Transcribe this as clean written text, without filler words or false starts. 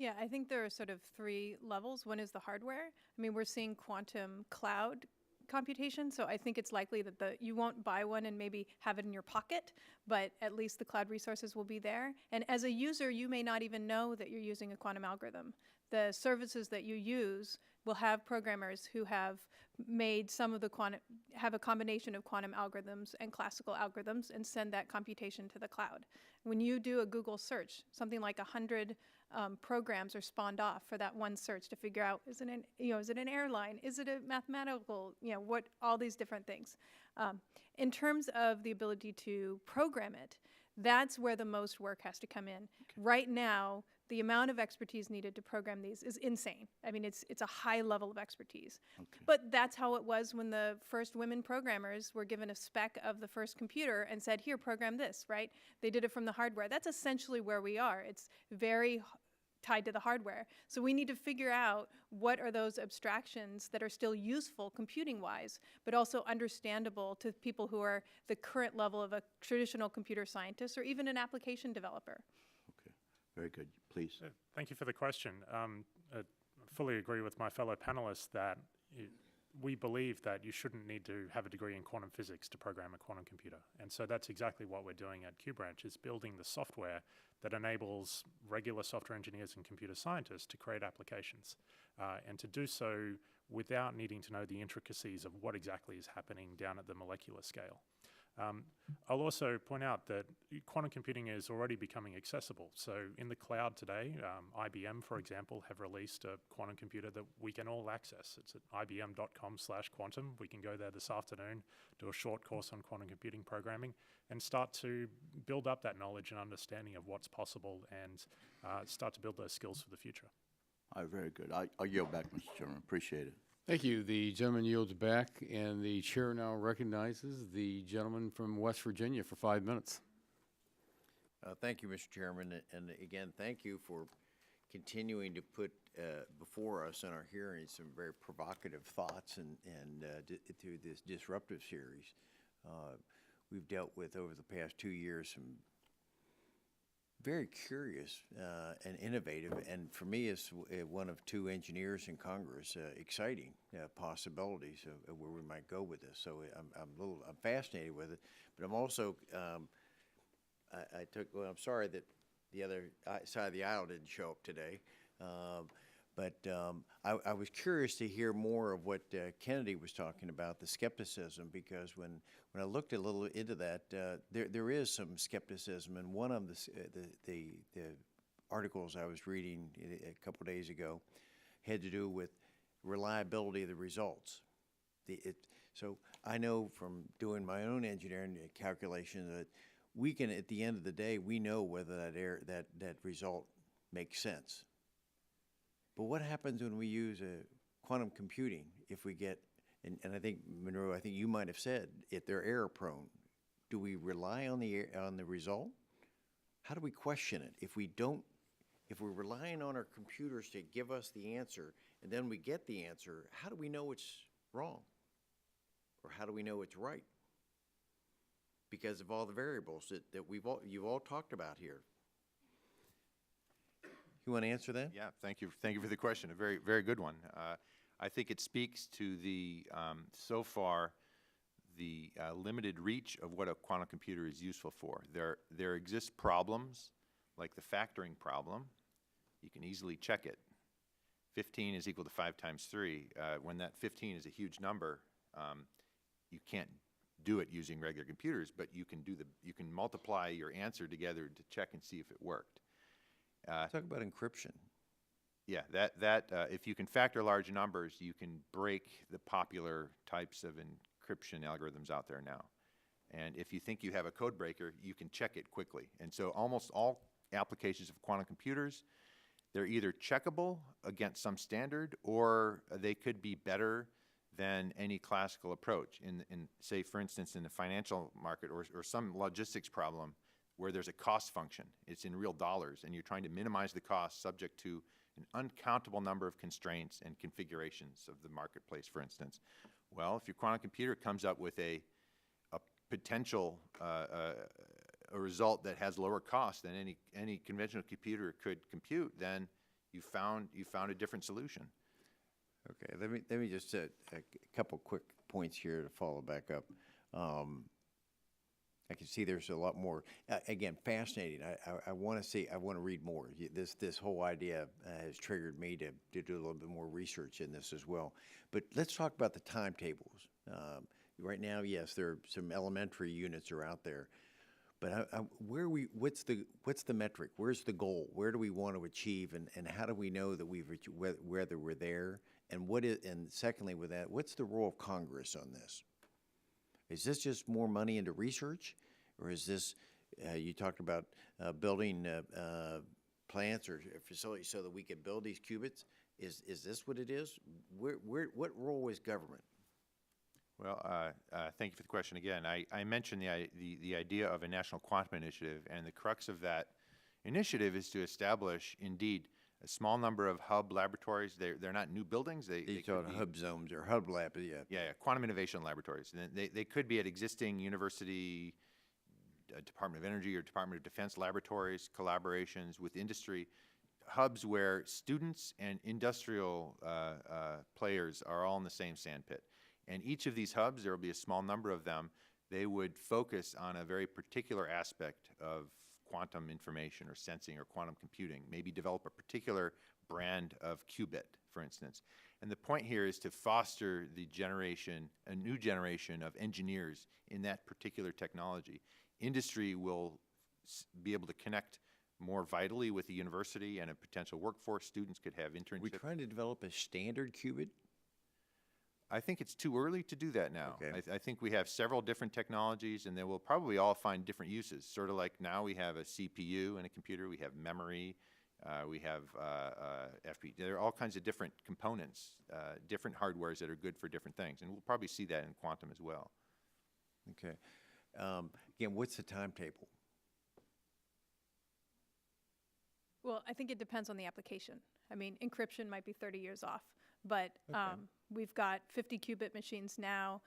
Yeah, I think there are sort of three levels. One is the hardware. I mean, we're seeing quantum cloud computation, so I think it's likely that you won't buy one and maybe have it in your pocket, but at least the cloud resources will be there. And as a user, you may not even know that you're using a quantum algorithm. The services that you use will have programmers who have made some of the have a combination of quantum algorithms and classical algorithms and send that computation to the cloud. When you do a Google search, something like 100 programs are spawned off for that one search to figure out, is it an airline? Is it a mathematical, what, all these different things. In terms of the ability to program it, that's where the most work has to come in. Okay. Right now, the amount of expertise needed to program these is insane. I mean, it's a high level of expertise. Okay. But that's how it was when the first women programmers were given a spec of the first computer and said, here, program this, right? They did it from the hardware. That's essentially where we are. It's very tied to the hardware. So we need to figure out what are those abstractions that are still useful computing-wise, but also understandable to people who are the current level of a traditional computer scientist or even an application developer. Okay, very good. Please. Thank you for the question. I fully agree with my fellow panelists that we believe that you shouldn't need to have a degree in quantum physics to program a quantum computer. And so that's exactly what we're doing at QBranch, is building the software that enables regular software engineers and computer scientists to create applications, and to do so without needing to know the intricacies of what exactly is happening down at the molecular scale. I'll also point out that quantum computing is already becoming accessible. So in the cloud today, IBM, for example, have released a quantum computer that we can all access. It's at ibm.com/quantum. We can go there this afternoon, do a short course on quantum computing programming, and start to build up that knowledge and understanding of what's possible, and start to build those skills for the future. All right, very good. I'll yield back, Mr. Chairman. Appreciate it. Thank you. The gentleman yields back, and the chair now recognizes the gentleman from West Virginia for 5 minutes. Thank you, Mr. Chairman, and again, thank you for continuing to put before us in our hearings some very provocative thoughts and through this disruptive series. We've dealt with, over the past 2 years, some very curious and innovative, and for me, as one of 2 engineers in Congress, exciting possibilities of where we might go with this. So I'm fascinated with it, but I'm also I'm sorry that the other side of the aisle didn't show up today. But I was curious to hear more of what Kennedy was talking about, the skepticism, because when I looked a little into that, there is some skepticism. And one of the articles I was reading a couple days ago had to do with reliability of the results. So I know from doing my own engineering calculation that we can, at the end of the day, we know whether that result makes sense. But what happens when we use quantum computing if we get, and I think, Monroe, I think you might have said, if they're error prone, do we rely on the result? How do we question it? If we're relying on our computers to give us the answer, and then we get the answer, how do we know it's wrong? Or how do we know it's right? Because of all the variables that you've all talked about here. You want to answer that? Yeah, thank you. Thank you for the question. A very, very good one. I think it speaks to the so far the limited reach of what a quantum computer is useful for. There exist problems like the factoring problem. You can easily check it. 15 is equal to 5 times 3. When that 15 is a huge number, you can't do it using regular computers, but you can multiply your answer together to check and see if it worked. Talk about encryption. Yeah, if you can factor large numbers, you can break the popular types of encryption algorithms out there now. And if you think you have a code breaker, you can check it quickly. And so almost all applications of quantum computers, they're either checkable against some standard, or they could be better than any classical approach. In say, for instance, in the financial market or some logistics problem where there's a cost function. It's in real dollars, and you're trying to minimize the cost subject to an uncountable number of constraints and configurations of the marketplace, for instance. Well, if your quantum computer comes up with a potential a result that has lower cost than any conventional computer could compute, then you found a different solution. Okay, let me just, a couple quick points here to follow back up. I can see there's a lot more. Again, fascinating. I want to see. I want to read more. This whole idea has triggered me to do a little bit more research in this as well. But let's talk about the timetables. Right now, yes, there are some elementary units are out there, but what's the metric? Where's the goal? Where do we want to achieve, and how do we know that whether we're there? And secondly, with that, what's the role of Congress on this? Is this just more money into research, or is this, you talked about building plants or facilities so that we can build these qubits? Is this what it is? What role is government? Well, thank you for the question again. I mentioned the idea of a national quantum initiative, and the crux of that initiative is to establish, indeed, a small number of hub laboratories. They're not new buildings. These are hub zones or hub lab, yeah. Yeah, quantum innovation laboratories. And they could be at existing university, Department of Energy or Department of Defense laboratories, collaborations with industry, hubs where students and industrial players are all in the same sandpit. And each of these hubs, there will be a small number of them, they would focus on a very particular aspect of quantum information or sensing or quantum computing, maybe develop a particular brand of qubit, for instance. And the point here is to foster a new generation of engineers in that particular technology. Industry will be able to connect more vitally with the university and a potential workforce. Students could have internships. We're trying to develop a standard qubit? I think it's too early to do that now. Okay. I think we have several different technologies, and they will probably all find different uses. Sort of like now we have a CPU in a computer, we have memory, we have FP. There are all kinds of different components, different hardwares that are good for different things, and we'll probably see that in quantum as well. Okay. Again, what's the timetable? Well, I think it depends on the application. I mean, encryption might be 30 years off, but we've got 50 qubit machines now.